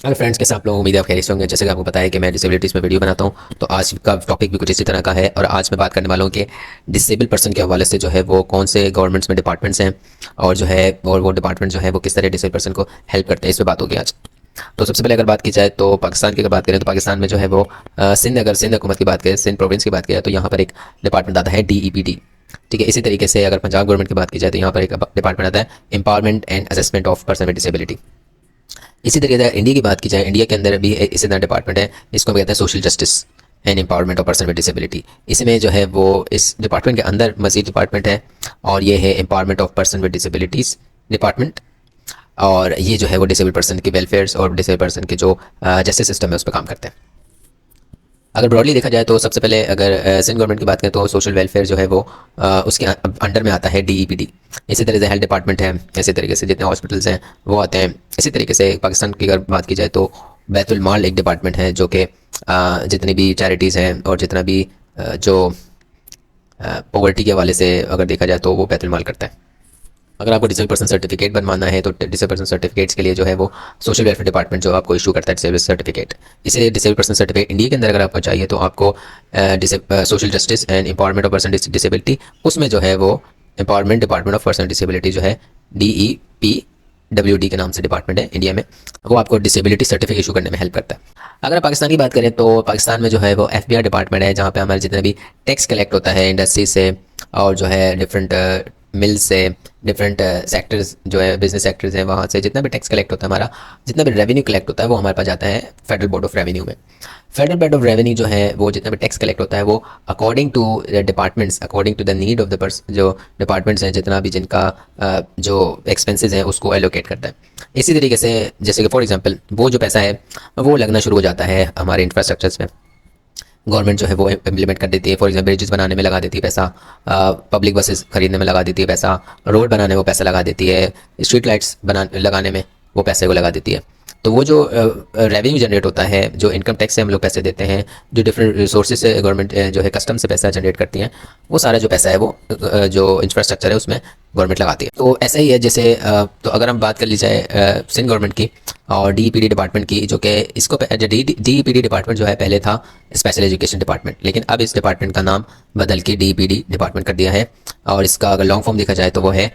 अगर फ्रेंड्स के साथ आप लोग उम्मीद है आप खैरियत से होंगे। जैसे कि आपको पता है कि मैं डिसेबिलिटीज़ में वीडियो बनाता हूँ, तो आज का टॉपिक भी कुछ इसी तरह का है। और आज मैं बात करने वाला हूँ कि डिसेबल पर्सन के हवाले से जो है वो कौन से गवर्नमेंट्स में डिपार्टमेंट्स हैं, और जो है और वो डिपार्टमेंट जो है वो किस तरह डिसेबल पर्सन को हेल्प करते हैं, इस पर बात होगी आज। तो सबसे पहले अगर बात की जाए तो पाकिस्तान की अगर बात करें तो पाकिस्तान में जो है वो अगर सिंध हुकूमत की बात करें, सिंध प्रोविंस की बात करें, तो यहाँ पर एक डिपार्टमेंट आता है DEPT। ठीक है, इसी तरीके से अगर पंजाब गवर्नमेंट की बात की जाए तो यहाँ पर एक डिपार्टमेंट आता है empowerment and assessment of person with disability. इसी तरीके से इंडिया की बात की जाए, इंडिया के अंदर भी इसी तरह डिपार्टमेंट है, इसको हम कहते हैं social justice and empowerment of person with disability. इसमें जो है वो इस डिपार्टमेंट के अंदर मजीद डिपार्टमेंट है, और ये है empowerment of person with disabilities department. और ये जो है वो डिसेबल पर्सन के वेलफेयर्स और डिसेबल पर्सन के जो जस्टिस सिस्टम है उस पर काम करते हैं। अगर ब्रॉडली देखा जाए तो सबसे पहले अगर सिंध गवर्नमेंट की बात करें तो सोशल वेलफेयर जो है वो उसके अंडर में आता है DEPT। इसी तरह से हेल्थ डिपार्टमेंट है, इसी तरीके से जितने हॉस्पिटल्स हैं वो आते हैं। इसी तरीके से पाकिस्तान की अगर बात की जाए तो बैतुल माल एक डिपार्टमेंट है जो कि जितनी भी चैरिटीज़ हैं और जितना भी जो पॉवर्टी के हवाले से अगर देखा जाए तो वो बैतुल माल करता है। अगर आपको डिसेबल पर्सन सर्टिफिकेट बनवाना है तो डिसेबल पर्सन सर्टिफिकेट्स के लिए जो है वो सोशल वेलफेयर डिपार्टमेंट जो आपको इशू करता है डिसेबल सर्टिफिकेट। इसलिए डिसेबल पर्सन सर्टिफिकेट इंडिया के अंदर अगर आपको चाहिए तो आपको social justice and empowerment of person disability, उसमें जो है वो empowerment department of person disability जो है DEPWD के नाम से डिपार्टमेंट है इंडिया में, वो आपको डिसेबिलिटी सर्टिफिकेट इशू करने में हेल्प करता है। अगर पाकिस्तान की बात करें तो पाकिस्तान में जो है वो FBI डिपार्टमेंट है, जहाँ पे हमारे जितने भी टैक्स कलेक्ट होता है इंडस्ट्री से और जो है डिफरेंट मिल्स से, डिफरेंट सेक्टर्स जो है बिजनेस सेक्टर्स हैं वहाँ से जितना भी टैक्स कलेक्ट होता है, हमारा जितना भी रेवेन्यू कलेक्ट होता है वो हमारे पास जाता है फेडरल बोर्ड ऑफ रेवेन्यू में। फेडरल बोर्ड ऑफ रेवेन्यू जो है वो जितना भी टैक्स कलेक्ट होता है वो according to departments, according to the need of the person, जो डिपार्टमेंट्स हैं जितना भी जिनका जो एक्सपेंसेस हैं उसको एलोकेट करता है। इसी तरीके से जैसे कि फॉर एग्जांपल वो जो पैसा है वो लगना शुरू हो जाता है हमारे इंफ्रास्ट्रक्चर्स में। गवर्नमेंट जो है वो इम्प्लीमेंट कर देती है, फॉर एग्जाम्पल ब्रिजेस बनाने में लगा देती है पैसा, पब्लिक बसेस खरीदने में लगा देती है पैसा, रोड बनाने में वो पैसा लगा देती है, स्ट्रीट लाइट्स लगाने में वो पैसे को लगा देती है। तो वो जो रेवेन्यू जनरेट होता है, जो इनकम टैक्स से हम लोग पैसे देते हैं, जो डिफरेंट रिसोर्सेज से गवर्नमेंट जो है कस्टम से पैसा जनरेट करती हैं, वो सारा जो पैसा है वो जो इंफ्रास्ट्रक्चर है उसमें गवर्नमेंट लगाती है। तो ऐसा ही है जैसे तो अगर हम बात कर ली जाए सिंध गवर्नमेंट की और DEPT डिपार्टमेंट की, जो कि इसको DEPT डिपार्टमेंट जो है पहले था स्पेशल एजुकेशन डिपार्टमेंट, लेकिन अब इस डिपार्टमेंट का नाम बदल के DEPT डिपार्टमेंट कर दिया है। और इसका अगर लॉन्ग फॉर्म देखा जाए तो वो है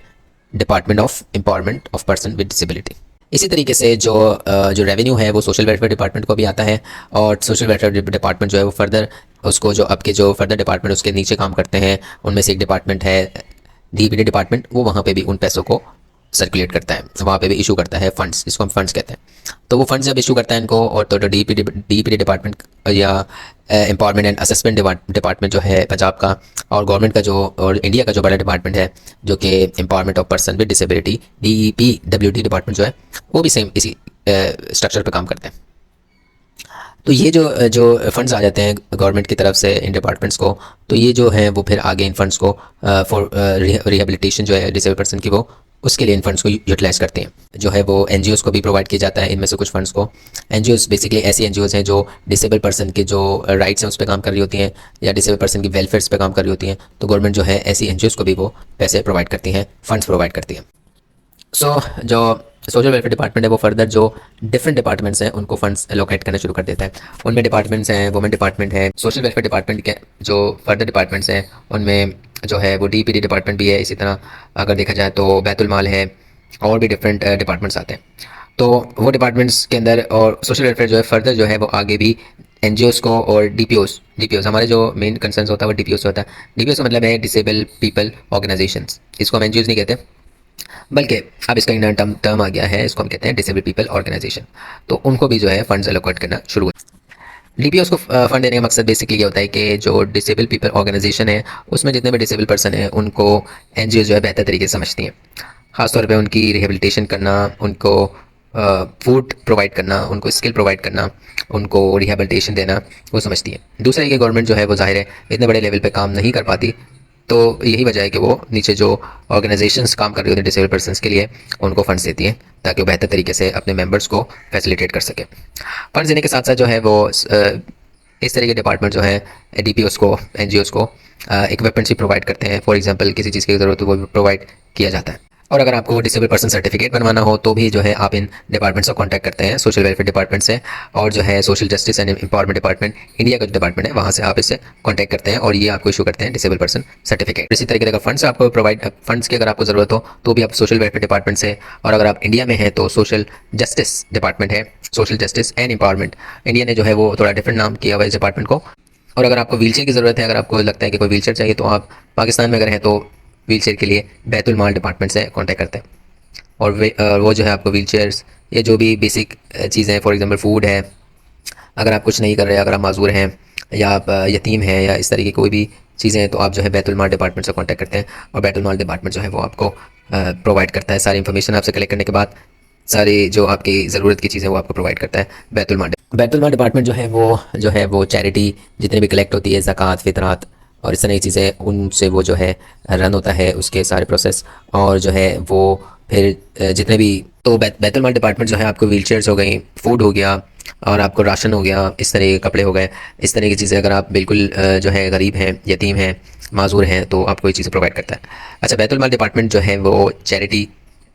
department of empowerment of person with disability. इसी तरीके से जो रेवेन्यू है वो सोशल वेलफेयर डिपार्टमेंट को भी आता है, और सोशल वेलफेयर डिपार्टमेंट जो है वो फर्दर उसको जो अब के जो फर्दर डिपार्टमेंट उसके नीचे काम करते हैं उनमें से एक डिपार्टमेंट है DEPT डिपार्टमेंट, वो वहाँ पे भी उन पैसों को सर्कुलेट करता है, वहाँ पे भी इशू करता है फंड्स, इसको हम फंड्स कहते हैं। तो वो फंड्स जब इशू करता है इनको, और तो DEPT डिपार्टमेंट या एम्पावरमेंट एंड असेसमेंट डिपार्टमेंट जो है पंजाब का, और गवर्नमेंट का जो और इंडिया का जो बड़ा डिपार्टमेंट है जो कि empowerment of person with disability DEPWD department जो है, वो भी सेम इसी स्ट्रक्चर पर काम करते हैं। तो ये जो जो फंड्स आ जाते हैं गवर्नमेंट की तरफ से इन डिपार्टमेंट्स को, तो ये जो है वो फिर आगे इन फंड्स को फॉर रिहेबिलिटेशन जो है डिसेबल पर्सन की, वो उसके लिए इन फंड्स को यूटिलाइज़ करते हैं। जो है वो NGOs को भी प्रोवाइड किया जाता है इनमें से कुछ फंड्स को। NGOs बेसिकली ऐसी NGOs हैं जो डिसेबल पर्सन के जो राइट्स हैं उस पर काम कर रही होती हैं, या डिसेबल पर्सन की वेलफेयर्स पे काम कर रही होती हैं। तो गवर्नमेंट जो है ऐसी NGOs को भी वो पैसे प्रोवाइड करती हैं, फंड्स प्रोवाइड करती है। जो सोशल वेलफेयर डिपार्टमेंट है वो फर्दर जो डिफरेंट डिपार्टमेंट्स हैं उनको फंड्स एलोकेट करना शुरू कर देता है। उनमें डिपार्टमेंट्स हैं, वुमेन डिपार्टमेंट है, सोशल वेलफेयर डिपार्टमेंट के जो फर्दर डिपार्टमेंट्स हैं उनमें जो है वो DEPT डिपार्टमेंट भी है। इसी तरह अगर देखा जाए तो बैतुल माल है, और भी डिफरेंट डिपार्टमेंट्स आते हैं। तो वो डिपार्टमेंट्स के अंदर और सोशल वेलफेयर जो है फर्दर जो है वो आगे भी NGOs को और DPOs हमारे जो मेन कंसर्न होता है वो DPOs होता है। DPOs का मतलब है डिसेबल पीपल ऑर्गेनाइजेशंस, इसको हम NGOs नहीं कहते, बल्कि अब इसका इंडियन टर्म आ गया है, इसको हम कहते हैं डिसेबल पीपल ऑर्गेनाइजेशन। तो उनको भी जो है फंड्स एलोकेट करना शुरू हुआ। DPOs को फंड देने का मकसद बेसिकली ये होता है कि जो डिसेबल पीपल ऑर्गेनाइजेशन है उसमें जितने भी डिसेबल पर्सन है उनको NGOs जो है बेहतर तरीके से समझती हैं। ख़ासतौर पे उनकी रिहेबिलिटेशन करना, उनको फूड प्रोवाइड करना, उनको स्किल प्रोवाइड करना, उनको रिहेबिलिटेशन देना, वो समझती है। दूसरा ये कि गवर्नमेंट जो है वो ज़ाहिर है इतने बड़े लेवल पे काम नहीं कर पाती, तो यही वजह है कि वो नीचे जो ऑर्गेनाइजेशंस काम कर रही होती हैं डिसेबल पर्सनस के लिए उनको फंड्स देती हैं, ताकि वो बेहतर तरीके से अपने मेंबर्स को फैसिलिटेट कर सकें। फंड्स देने के साथ साथ जो है वो इस तरह के डिपार्टमेंट जो है DPOs को, NGOs को इक्विपमेंट्स भी प्रोवाइड करते हैं। फॉर एग्जांपल किसी चीज़ की ज़रूरत हो वो भी प्रोवाइड किया जाता है। और अगर आपको डिसेबल पर्सन सर्टिफिकेट बनवाना हो तो भी जो है आप इन डिपार्टमेंट से कांटेक्ट करते हैं, सोशल वेलफेयर डिपार्टमेंट से, और जो है social justice and empowerment department India का जो डिपार्टमेंट है वहाँ से आप इससे कांटेक्ट करते हैं और ये आपको इशू करते हैं डिसेबल पर्सन सर्टिफिकेट। इसी तरीके से अगर फंड्स आपको फंड्स की अगर आपको ज़रूरत हो तो भी आप सोशल वेलफेयर डिपार्टमेंट से, और अगर आप इंडिया में हैं तो सोशल जस्टिस डिपार्टमेंट है, social justice and empowerment. India ने जो है वो थोड़ा डिफरेंट नाम किया हुआ है इस डिपार्टमेंट को। और अगर आपको व्हीलचेयर की ज़रूरत है, अगर आपको लगता है कि कोई व्हीलचेयर चाहिए तो आप पाकिस्तान में अगर हैं तो व्हीलचेयर के लिए बैतुल माल डिपार्टमेंट से कॉन्टैक्ट करते हैं। और वो जो है आपको व्हीलचेयर्स, ये जो भी बेसिक चीज़ें हैं, फॉर एग्जांपल फूड है, अगर आप कुछ नहीं कर रहे, अगर आप माजूर हैं या आप यतीम हैं या इस तरीके की कोई भी चीज़ें हैं तो आप जो है बैतुल माल डिपार्टमेंट से कांटेक्ट करते हैं और बैतुल माल डिपार्टमेंट जो है वो आपको प्रोवाइड करता है। सारी इन्फॉर्मेशन आपसे कलेक्ट करने के बाद सारी जो आपकी ज़रूरत की चीज़ें वो आपको प्रोवाइड करता है बैतुल माल डिपार्टमेंट जो है वो चैरिटी जितने भी कलेक्ट होती है, ज़कात, फितरात और इस तरह की चीज़ें, उनसे वो जो है रन होता है उसके सारे प्रोसेस। और जो है वो फिर जितने भी तो बैतुल माल डिपार्टमेंट जो है आपको व्हीलचेयर्स हो गई, फूड हो गया और आपको राशन हो गया, इस तरह के कपड़े हो गए, इस तरह की चीज़ें अगर आप बिल्कुल जो है गरीब हैं, यतीम हैं, माजूर हैं तो आपको ये चीज़ें प्रोवाइड करता है। अच्छा, बैतुल माल डिपार्टमेंट जो है वो चैरिटी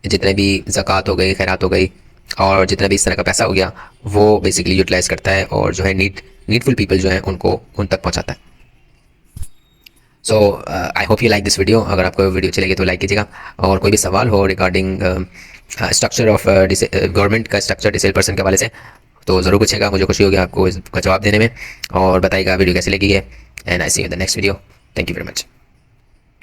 जितने भी ज़कात हो गई, खैरात हो गई और जितना भी इस तरह का पैसा हो गया वो बेसिकली यूटिलाइज़ करता है और जो है नीडफुल पीपल जो हैं उनको उन तक पहुँचाता है। So I hope you like this video. अगर आपको वीडियो अच्छी लगी तो लाइक कीजिएगा, और कोई भी सवाल हो रिगार्डिंग स्ट्रक्चर ऑफ गवर्नमेंट का स्ट्रक्चर डिसेबल पर्सन के हवाले से तो ज़रूर पूछेगा, मुझे खुशी होगी आपको इसका जवाब देने में, और बताइएगा वीडियो कैसी लगी है। And I see you in the next video. Thank you very much.